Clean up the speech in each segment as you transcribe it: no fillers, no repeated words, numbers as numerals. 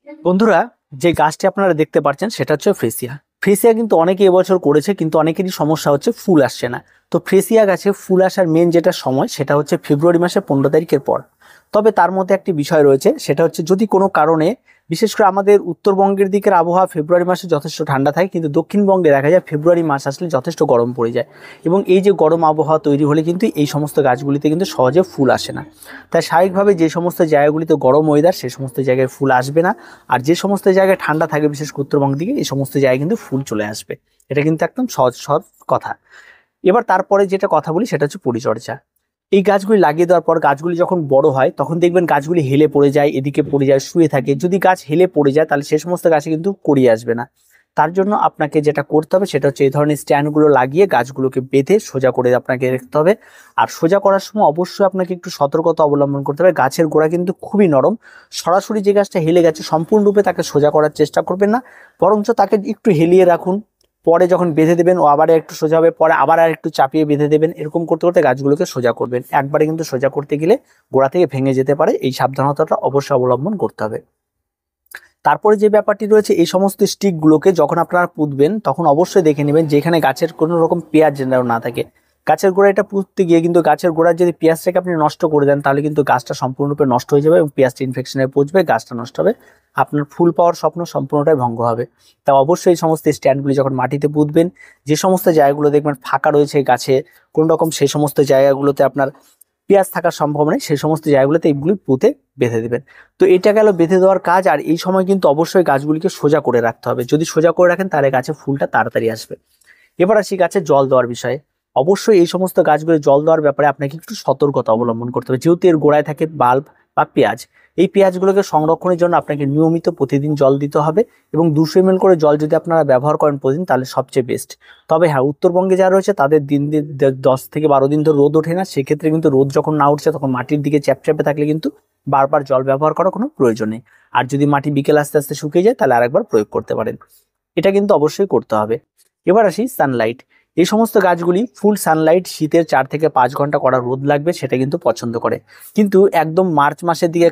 বন্ধুরা, যে গাছটি আপনারা দেখতে পাচ্ছেন সেটা হচ্ছে ফ্রেসিয়া। ফ্রেসিয়া কিন্তু অনেকে এবছর করেছে, কিন্তু অনেকেরই সমস্যা হচ্ছে ফুল আসছে না। তো ফ্রেসিয়া গাছে ফুল আসার মেন যেটা সময় সেটা হচ্ছে ফেব্রুয়ারি মাসের 15 তারিখের পর। তবে তার মধ্যে একটি বিষয় রয়েছে, সেটা হচ্ছে যদি কোনো কারণে, বিশেষ করে আমাদের উত্তরবঙ্গের দিকের আবহাওয়া ফেব্রুয়ারি মাসে যথেষ্ট ঠান্ডা থাকে, কিন্তু দক্ষিণবঙ্গে দেখা যায় ফেব্রুয়ারি মাস আসলে যথেষ্ট গরম পড়ে যায়। এবং এই যে গরম আবহাওয়া তৈরি হলে কিন্তু এই সমস্ত গাছগুলিতে কিন্তু সহজে ফুল আসে না। তাই স্বাভাবিকভাবে যে সমস্ত জায়গাগুলিতে গরম ওয়েদার, সে সমস্ত জায়গায় ফুল আসবে না। আর যে সমস্ত জায়গায় ঠান্ডা থাকে, বিশেষ করে উত্তরবঙ্গের দিকে, এই সমস্ত জায়গায় কিন্তু ফুল চলে আসবে। এটা কিন্তু একদম সহজ সহজ কথা। এবার তারপরে যেটা কথা বলি সেটা হচ্ছে পরিচর্যা। এই গাছগুলি লাগিয়ে দেওয়ার পর গাছগুলি যখন বড় হয় তখন দেখবেন গাছগুলি হেলে পড়ে যায়, এদিকে পড়ে যায়, শুয়ে থাকে। যদি গাছ হেলে পড়ে যায় তাহলে সে সমস্ত গাছে কিন্তু কড়িয়ে আসবে না। তার জন্য আপনাকে যেটা করতে হবে সেটা হচ্ছে এই ধরনের স্ট্যান্ডগুলো লাগিয়ে গাছগুলোকে বেঁধে সোজা করে আপনাকে রাখতে হবে। আর সোজা করার সময় অবশ্যই আপনাকে একটু সতর্কতা অবলম্বন করতে হবে। গাছের গোড়া কিন্তু খুবই নরম। সরাসরি যে গাছটা হেলে গেছে সম্পূর্ণরূপে তাকে সোজা করার চেষ্টা করবেন না, বরঞ্চ তাকে একটু হেলিয়ে রাখুন। পরে যখন বেঁধে দেবেন ও আবার একটু সোজা হবে, পরে আবার আর একটু চাপিয়ে বেঁধে দেবেন। এরকম করতে করতে গাছগুলোকে সোজা করবেন। একবারে কিন্তু সোজা করতে গেলে গোড়া থেকে ভেঙে যেতে পারে, এই সাবধানতাটা অবশ্যই অবলম্বন করতে হবে। তারপরে যে ব্যাপারটি রয়েছে, এই সমস্ত স্টিকগুলোকে যখন আপনারা পুঁতবেন তখন অবশ্যই দেখে নেবেন যেখানে গাছের কোনো রকম পেঁয়াজ যেন না থাকে। গাছের গোড়া এটা পুঁততে গিয়ে কিন্তু গাছের গোড়ার যদি পেঁয়াজটাকে আপনি নষ্ট করে দেন তাহলে কিন্তু গাছটা সম্পূর্ণরূপে নষ্ট হয়ে যাবে এবং পেঁয়াজটা ইনফেকশনে পৌঁছবে, গাছটা নষ্ট হবে, আপনার ফুল পাওয়ার স্বপ্ন সম্পূর্ণটাই ভঙ্গ হবে। তা অবশ্যই এই সমস্ত স্ট্যান্ডগুলি যখন মাটিতে পুঁতবেন, যে সমস্ত জায়গাগুলো দেখবেন ফাঁকা রয়েছে গাছে কোন রকম, সেই সমস্ত জায়গাগুলোতে আপনার পেঁয়াজ থাকার সম্ভাবনা নেই, সেই সমস্ত জায়গাগুলোতে এইগুলি পুঁতে বেঁধে দেবেন। তো এটা গেল বেঁধে দেওয়ার কাজ। আর এই সময় কিন্তু অবশ্যই গাছগুলিকে সোজা করে রাখতে হবে। যদি সোজা করে রাখেন তাহলে গাছে ফুলটা তাড়াতাড়ি আসবে। এবার আসি গাছে জল দেওয়ার বিষয়ে। অবশ্যই এই সমস্ত গাছগুলো জল দেওয়ার ব্যাপারে আপনাকে একটু সতর্কতা অবলম্বন করতে হবে, যেহেতু এর গোড়ায় থাকে বাল্ব বা পেঁয়াজ। এই পেঁয়াজগুলোকে সংরক্ষণের জন্য আপনাকে নিয়মিত প্রতিদিন জল দিতে হবে এবং 200 ml করে জল যদি আপনারা ব্যবহার করেন প্রতিদিন তাহলে সবচেয়ে বেস্ট। তবে হ্যাঁ, উত্তরবঙ্গে যারা রয়েছে তাদের দিন দিন 10 থেকে 12 দিন ধরে রোদ ওঠে না, সেক্ষেত্রে কিন্তু রোদ যখন না উঠছে তখন মাটির দিকে চ্যাপচ্যাপে থাকলে কিন্তু বারবার জল ব্যবহার করার কোনো প্রয়োজন নেই। আর যদি মাটি বিকেল আস্তে আস্তে শুকিয়ে যায় তাহলে আরেকবার প্রয়োগ করতে পারেন। এটা কিন্তু অবশ্যই করতে হবে। এবার আসি সানলাইট। এই সমস্ত গাছগুলি ফুল সানলাইট, শীতের 4 থেকে 5 ঘন্টা করা রোদ লাগবে সেটা কিন্তু পছন্দ করে। কিন্তু একদম মার্চ মাসের দিকে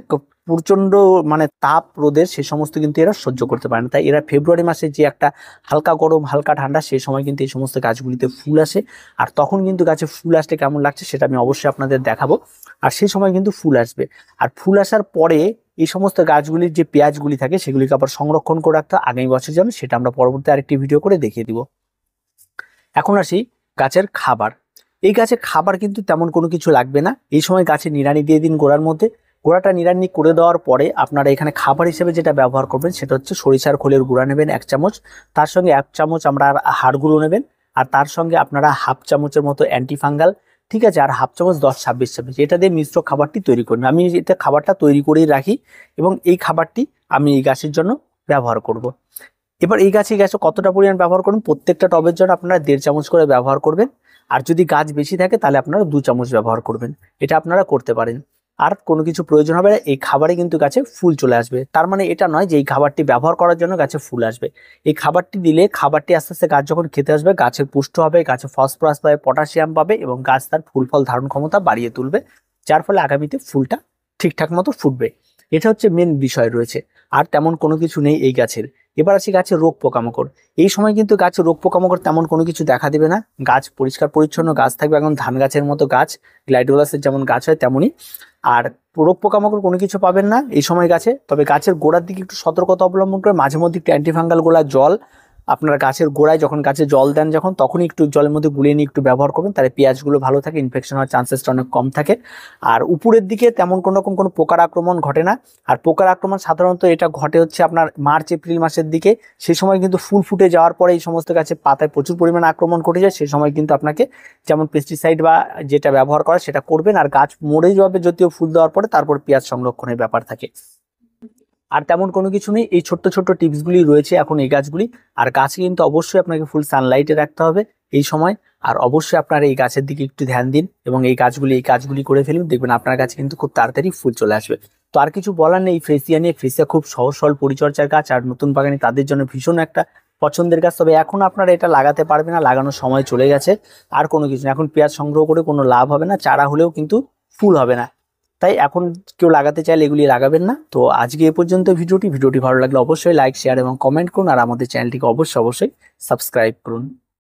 প্রচন্ড মানে তাপ রোদের সে সমস্ত কিন্তু এরা সহ্য করতে পারে না। তাই এরা ফেব্রুয়ারি মাসে যে একটা হালকা গরম হালকা ঠান্ডা, সেই সময় কিন্তু এই সমস্ত গাছগুলিতে ফুল আসে। আর তখন কিন্তু গাছে ফুল আসলে কেমন লাগছে সেটা আমি অবশ্যই আপনাদের দেখাবো। আর সেই সময় কিন্তু ফুল আসবে। আর ফুল আসার পরে এই সমস্ত গাছগুলির যে পেঁয়াজগুলি থাকে সেগুলিকে আবার সংরক্ষণ করে রাখতে আগামী বছর যাবে, সেটা আমরা পরবর্তী আরেকটি ভিডিও করে দেখিয়ে দিব। এখন আসি গাছের খাবার। এই গাছে খাবার কিন্তু তেমন কোনো কিছু লাগবে না। এই সময় গাছে নিড়ানি দিয়ে দিন গোড়ার মধ্যে। গোড়াটা নিড়ানি করে দেওয়ার পরে আপনারা এখানে খাবার হিসেবে যেটা ব্যবহার করবেন সেটা হচ্ছে সরিষার খোলের গুঁড়া নেবেন 1 চামচ, তার সঙ্গে 1 চামচ আমরা হাড় গুঁড়ো নেবেন, আর তার সঙ্গে আপনারা হাফ চামচের মতো অ্যান্টিফাঙ্গাল, ঠিক আছে, আর হাফ চামচ 10-26 চামচ এটা দিয়ে মিশ্র খাবারটি তৈরি করুন। আমি এটা খাবারটা তৈরি করেই রাখি এবং এই খাবারটি আমি এই গাছের জন্য ব্যবহার করব। এবার এই গাছে কতটা পরিমাণ ব্যবহার করুন, প্রত্যেকটা টবের জন্য আপনারা 1.5 চামচ করে ব্যবহার করবেন। আর যদি গাছ বেশি থাকে তাহলে আপনারা 2 চামচ ব্যবহার করবেন। এটা আপনারা করতে পারেন। আর কোনো কিছু প্রয়োজন হবে না, এই খাবারে কিন্তু গাছে ফুল চলে আসবে। তার মানে এটা নয় যে এই খাবারটি ব্যবহার করার জন্য গাছে ফুল আসবে। এই খাবারটি দিলে খাবারটি আস্তে আস্তে গাছ যখন খেতে আসবে গাছের পুষ্ট হবে, গাছে ফসফরাস পাবে, পটাশিয়াম পাবে এবং গাছ তার ফুল ফল ধারণ ক্ষমতা বাড়িয়ে তুলবে, যার ফলে আগামীতে ফুলটা ঠিকঠাক মতো ফুটবে। এটা হচ্ছে মেন বিষয় রয়েছে। আর তেমন কোনো কিছু নেই এই গাছের। এবার আসি গাছের রোগ পোকামাকড়। এই সময় কিন্তু গাছের রোগ পোকামাকড় তেমন কোনো কিছু দেখা দেবে না। গাছ পরিষ্কার পরিচ্ছন্ন গাছ থাকবে, এখন ধান গাছের মতো গাছ, গ্লাইডোলাসের যেমন গাছ হয় তেমনই। আর রোগ পোকামাকড় কোনো কিছু পাবেন না এই সময় গাছে। তবে গাছের গোড়ার দিকে একটু সতর্কতা অবলম্বন করে মাঝে মধ্যে একটু অ্যান্টিফাঙ্গাল গোলা জল আপনার গাছের গোড়ায় যখন গাছে জল দেন যখন, তখনই একটু জলের মধ্যে গুলিয়ে নিয়ে একটু ব্যবহার করবেন, তাহলে পেঁয়াজগুলো ভালো থাকে, ইনফেকশন হওয়ার চান্সেসটা অনেক কম থাকে। আর উপরের দিকে তেমন কোনো রকম কোনো পোকার আক্রমণ ঘটে না। আর পোকার আক্রমণ সাধারণত এটা ঘটে হচ্ছে আপনার মার্চ এপ্রিল মাসের দিকে। সেই সময় কিন্তু ফুল ফুটে যাওয়ার পরে এই সমস্ত গাছে পাতায় প্রচুর পরিমাণে আক্রমণ ঘটে যায়। সেই সময় কিন্তু আপনাকে যেমন পেস্টিসাইড বা যেটা ব্যবহার করা সেটা করবেন। আর গাছ মরে যাবে যদিও ফুল দেওয়ার পরে, তারপর পেঁয়াজ সংরক্ষণের ব্যাপার থাকে। আর তেমন কোনো কিছু নেই, এই ছোট্ট ছোট্ট টিপসগুলি রয়েছে এখন এই গাছগুলি। আর গাছে কিন্তু অবশ্যই আপনাকে ফুল সানলাইটে রাখতে হবে এই সময়। আর অবশ্যই আপনারা এই গাছের দিকে একটু ধ্যান দিন এবং এই কাজগুলি করে ফেলুন, দেখবেন আপনার কাছে কিন্তু খুব তাড়াতাড়ি ফুল চলে আসবে। তো আর কিছু বলার নেই ফ্রেসিয়া নিয়ে। ফ্রেসিয়া খুব সহজ সরল পরিচর্যার গাছ, আর নতুন বাগানে তাদের জন্য ভীষণ একটা পছন্দের গাছ। তবে এখন আপনারা এটা লাগাতে পারবে না, লাগানোর সময় চলে গেছে। আর কোনো কিছু না, এখন পেঁয়াজ সংগ্রহ করে কোনো লাভ হবে না, চারা হলেও কিন্তু ফুল হবে না। তাই এখন কেউ লাগাতে চাইলে এগুলি লাগাবেন না। তো আজকে এ পর্যন্ত ভিডিওটি ভালো লাগলে অবশ্যই লাইক, শেয়ার এবং কমেন্ট করুন, আর আমাদের চ্যানেলটিকে অবশ্যই সাবস্ক্রাইব করুন।